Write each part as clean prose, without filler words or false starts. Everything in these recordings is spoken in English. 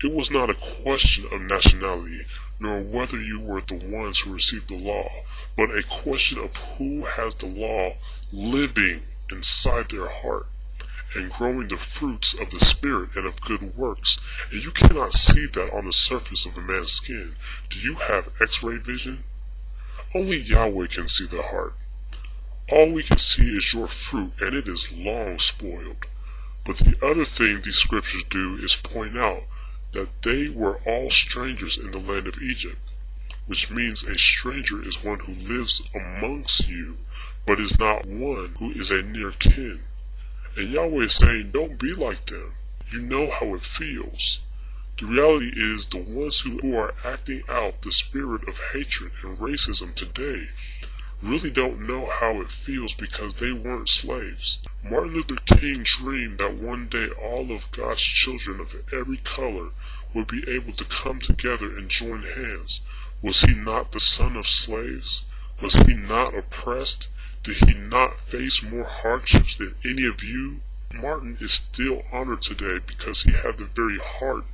It was not a question of nationality, nor whether you were the ones who received the law, but a question of who has the law living inside their heart and growing the fruits of the Spirit and of good works. And you cannot see that on the surface of a man's skin. Do you have X-ray vision? Only Yahweh can see the heart. All we can see is your fruit, and it is long spoiled. But the other thing these scriptures do is point out that they were all strangers in the land of Egypt, which means a stranger is one who lives amongst you, but is not one who is a near kin. And Yahweh is saying, don't be like them. You know how it feels. The reality is the ones who are acting out the spirit of hatred and racism today really don't know how it feels because they weren't slaves. Martin Luther King dreamed that one day all of God's children of every color would be able to come together and join hands. Was he not the son of slaves? Was he not oppressed? Did he not face more hardships than any of you? Martin is still honored today because he had the very heart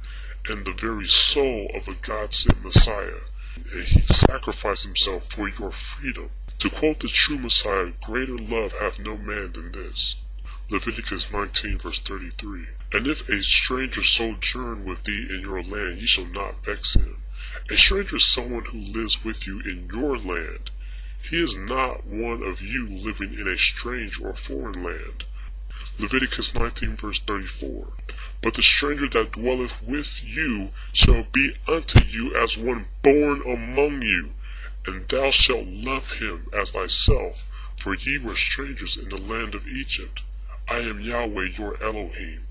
and the very soul of a God-sent Messiah, and he sacrificed himself for your freedom. To quote the true Messiah, greater love hath no man than this. Leviticus 19 verse 33. And if a stranger sojourn with thee in your land, ye shall not vex him. A stranger is someone who lives with you in your land. He is not one of you living in a strange or foreign land. Leviticus 19 verse 34. But the stranger that dwelleth with you shall be unto you as one born among you, and thou shalt love him as thyself, for ye were strangers in the land of Egypt. I am Yahweh your Elohim.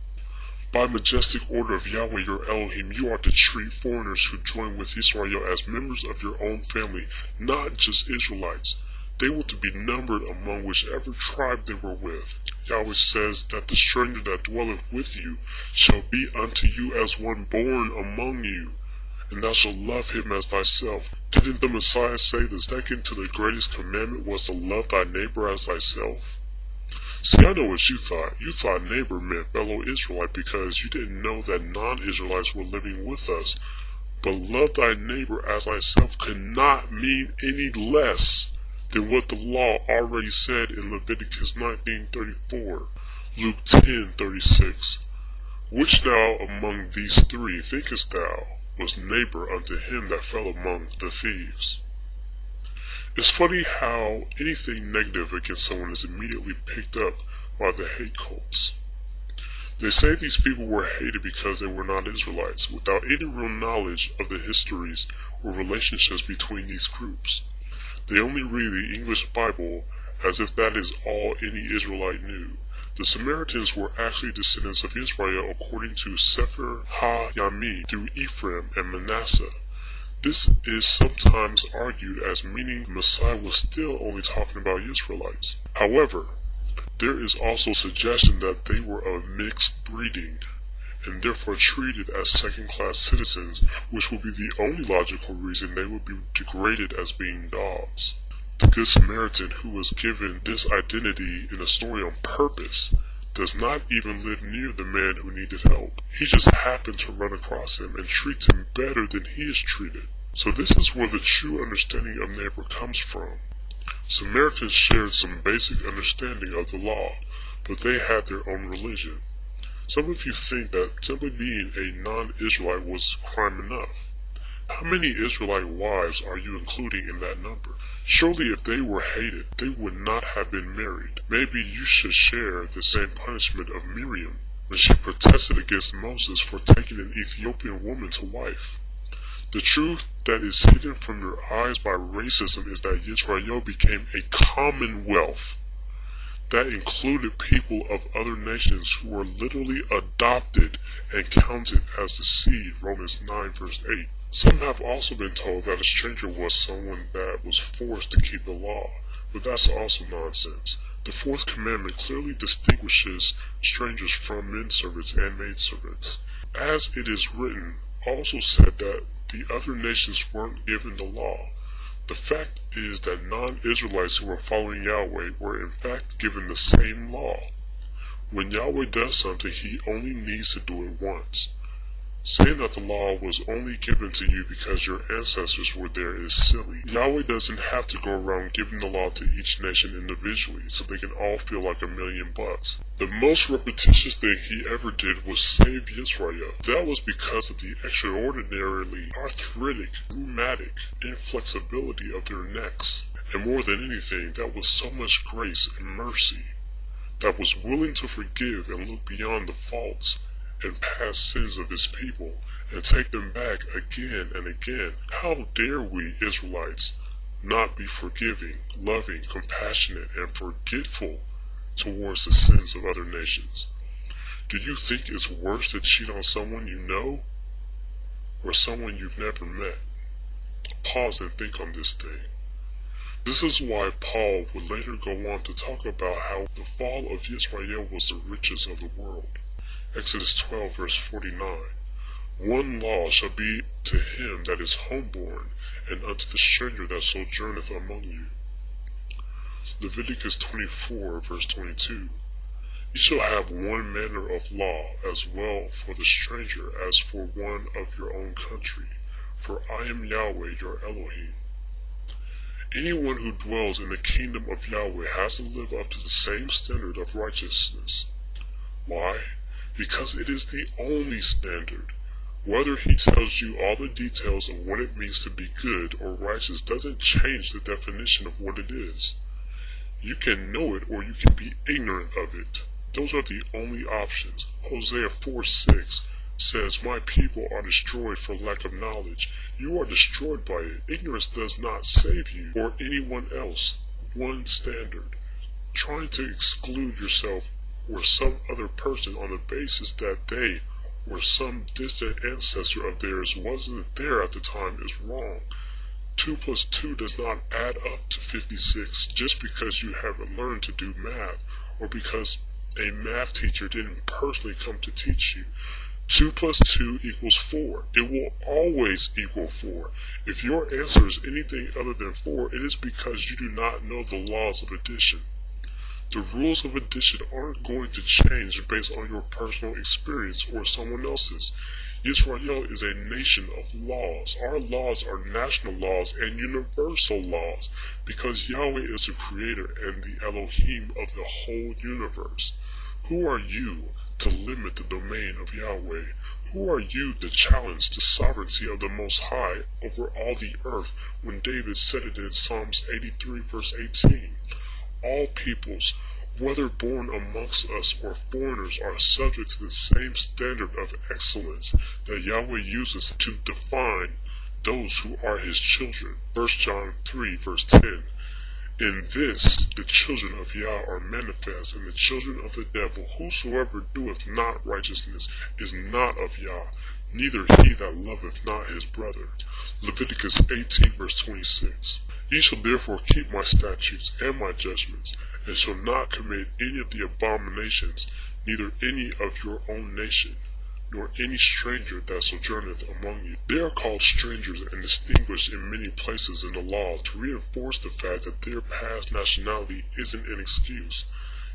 By majestic order of Yahweh your Elohim, you are to treat foreigners who join with Israel as members of your own family, not just Israelites. They were to be numbered among whichever tribe they were with. Yahweh says that the stranger that dwelleth with you shall be unto you as one born among you, and thou shalt love him as thyself. Didn't the Messiah say the second to the greatest commandment was to love thy neighbor as thyself? See, I know what you thought. You thought neighbor meant fellow Israelite because you didn't know that non-Israelites were living with us. But love thy neighbor as thyself could not mean any less than what the law already said in Leviticus 19:34, Luke 10:36. Which now among these three thinkest thou was neighbor unto him that fell among the thieves? It's funny how anything negative against someone is immediately picked up by the hate cults. They say these people were hated because they were not Israelites, without any real knowledge of the histories or relationships between these groups. They only read the English Bible as if that is all any Israelite knew. The Samaritans were actually descendants of Israel according to Sefer HaYamim through Ephraim and Manasseh. This is sometimes argued as meaning the Messiah was still only talking about Israelites. However, there is also suggestion that they were of mixed breeding, and therefore treated as second-class citizens, which would be the only logical reason they would be degraded as being dogs. The Good Samaritan, who was given this identity in the story on purpose, does not even live near the man who needed help. He just happened to run across him and treats him better than he is treated. So this is where the true understanding of neighbor comes from. Samaritans shared some basic understanding of the law, but they had their own religion. Some of you think that simply being a non-Israelite was crime enough. How many Israelite wives are you including in that number? Surely if they were hated, they would not have been married. Maybe you should share the same punishment of Miriam when she protested against Moses for taking an Ethiopian woman to wife. The truth that is hidden from your eyes by racism is that Israel became a commonwealth that included people of other nations who were literally adopted and counted as the seed, Romans 9 verse 8. Some have also been told that a stranger was someone that was forced to keep the law, but that's also nonsense. The fourth commandment clearly distinguishes strangers from menservants and maidservants. As it is written, also said that the other nations weren't given the law. The fact is that non-Israelites who were following Yahweh were in fact given the same law. When Yahweh does something, he only needs to do it once. Saying that the law was only given to you because your ancestors were there is silly. Yahweh doesn't have to go around giving the law to each nation individually so they can all feel like $1,000,000. The most repetitious thing he ever did was save Israel. That was because of the extraordinarily arthritic, rheumatic inflexibility of their necks. And more than anything, that was so much grace and mercy that was willing to forgive and look beyond the faults and past sins of his people and take them back again and again. How dare we, Israelites, not be forgiving, loving, compassionate, and forgetful towards the sins of other nations? Do you think it's worse to cheat on someone you know or someone you've never met? Pause and think on this thing. This is why Paul would later go on to talk about how the fall of Israel was the riches of the world. Exodus 12 verse 49. One law shall be to him that is homeborn, and unto the stranger that sojourneth among you. Leviticus 24 verse 22. You shall have one manner of law as well for the stranger as for one of your own country, for I am Yahweh your Elohim. Anyone who dwells in the kingdom of Yahweh has to live up to the same standard of righteousness. Why? Because it is the only standard. Whether he tells you all the details of what it means to be good or righteous doesn't change the definition of what it is. You can know it or you can be ignorant of it. Those are the only options. Hosea 4:6 says, my people are destroyed for lack of knowledge. You are destroyed by it. Ignorance does not save you or anyone else. One standard. Trying to exclude yourself or some other person on the basis that they or some distant ancestor of theirs wasn't there at the time is wrong. 2 plus 2 does not add up to 56 just because you haven't learned to do math or because a math teacher didn't personally come to teach you. 2 plus 2 equals 4. It will always equal 4. If your answer is anything other than 4, it is because you do not know the laws of addition. The rules of addition aren't going to change based on your personal experience or someone else's. Israel is a nation of laws. Our laws are national laws and universal laws because Yahweh is the creator and the Elohim of the whole universe. Who are you to limit the domain of Yahweh? Who are you to challenge the sovereignty of the Most High over all the earth when David said it in Psalms 83 verse 18? All peoples, whether born amongst us or foreigners, are subject to the same standard of excellence that Yahweh uses to define those who are his children. 1 John 3 verse 10. In this the children of Yah are manifest, and the children of the devil. Whosoever doeth not righteousness is not of Yah, neither he that loveth not his brother. Leviticus 18 verse 26. Ye shall therefore keep my statutes and my judgments, and shall not commit any of the abominations, neither any of your own nation, nor any stranger that sojourneth among you. They are called strangers and distinguished in many places in the law to reinforce the fact that their past nationality isn't an excuse.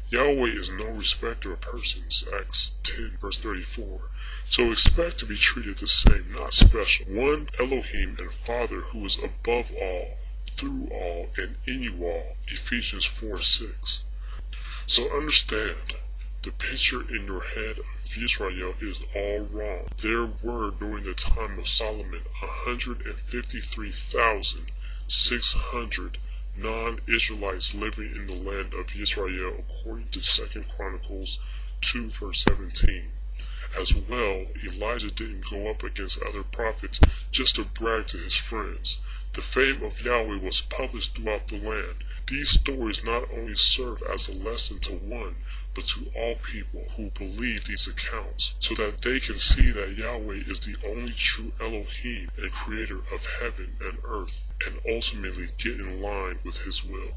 Yahweh is no respecter of persons, Acts 10 verse 34. So expect to be treated the same, not special. One Elohim and Father who is above all, through all, and in you all, Ephesians 4:6. So understand, the picture in your head of Israel is all wrong. There were, during the time of Solomon, 153,600 non-Israelites living in the land of Israel, according to 2 Chronicles 2 verse 17. As well, Elijah didn't go up against other prophets just to brag to his friends. The fame of Yahweh was published throughout the land. These stories not only serve as a lesson to one, but to all people who believe these accounts, so that they can see that Yahweh is the only true Elohim and creator of heaven and earth, and ultimately get in line with his will.